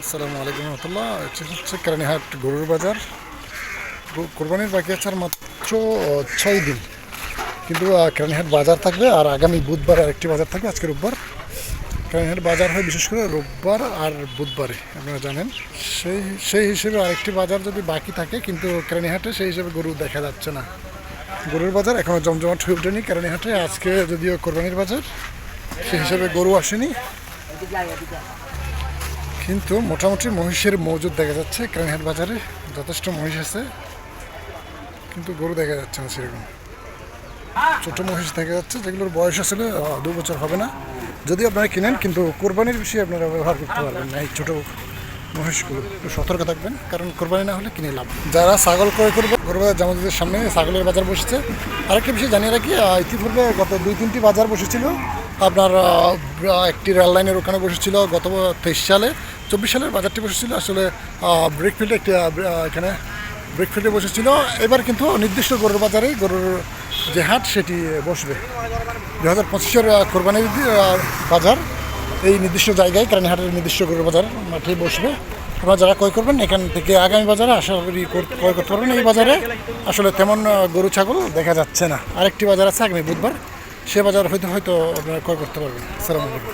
আসসালামু আলাইকুম রহমতুল্লাহ। এটা হচ্ছে কেরানীহাট গরুর বাজার। কোরবানির বাকি আছে আর মাত্র 6 দিন, কিন্তু কেরানীহাট বাজার থাকবে আর আগামী বুধবার আরেকটি বাজার থাকবে। আজকে রোববার। কেরানীহাট বাজার হয় বিশেষ করে রোববার আর বুধবারে, আপনারা জানেন। সেই সেই হিসেবে আরেকটি বাজার যদি বাকি থাকে, কিন্তু কেরানীহাটে সেই হিসেবে গরু দেখা যাচ্ছে না। গরুর বাজার এখনও জমজমাট হয়ে ওঠেনি কেরানীহাটে। আজকে যদিও কোরবানির বাজার, সেই হিসেবে গরু আসেনি, কিন্তু মোটামুটি মহিষের মজুদ দেখা যাচ্ছে কেরানীহাট বাজারে। যথেষ্ট মহিষ আছে, কিন্তু গরু দেখা যাচ্ছে না সেরকম। ছোট মহিষ দেখা যাচ্ছে, যেগুলোর বয়স আসলে 2 বছর হবে না। যদি আপনারা কিনেন, কিন্তু কোরবানির বিষয়ে আপনারা ব্যবহার করতে পারবেন না এই ছোটো মহিষগুলো। একটু সতর্ক থাকবেন, কারণ কোরবানি না হলে কিনে লাভ। যারা ছাগল ক্রয় করবে, গরু বাজার জামাতের সামনে ছাগলের বাজার বসেছে। আরেকটা বিষয় জানিয়ে রাখি, ইতিপূর্বে গত 2-3টি বাজার বসেছিল। আপনার একটি রেল লাইনের ওখানে বসেছিল গত 23 সালে। 24 সালের বাজারটি বসেছিল আসলে ব্রেকফিল্ডে, একটি এখানে ব্রেকফিল্ডে বসেছিল। এবার কিন্তু নির্দিষ্ট গরুর বাজারে গরুর যে হাট সেটি বসবে। 2025-এর কোরবানির বাজার এই নির্দিষ্ট জায়গায়, কেরানীহাটের নির্দিষ্ট গরুর বাজার মাঠে বসবে। আপনারা যারা ক্রয় করবেন, এখান থেকে আগামী বাজারে আশা করি ক্রয় করতে পারবেন। এই বাজারে আসলে তেমন গরু ছাগল দেখা যাচ্ছে না। আরেকটি বাজার আছে আগামী বুধবার, সে বাজার হয়তো আপনারা ক্রয় করতে পারবেন। আসসালামু আলাইকুম।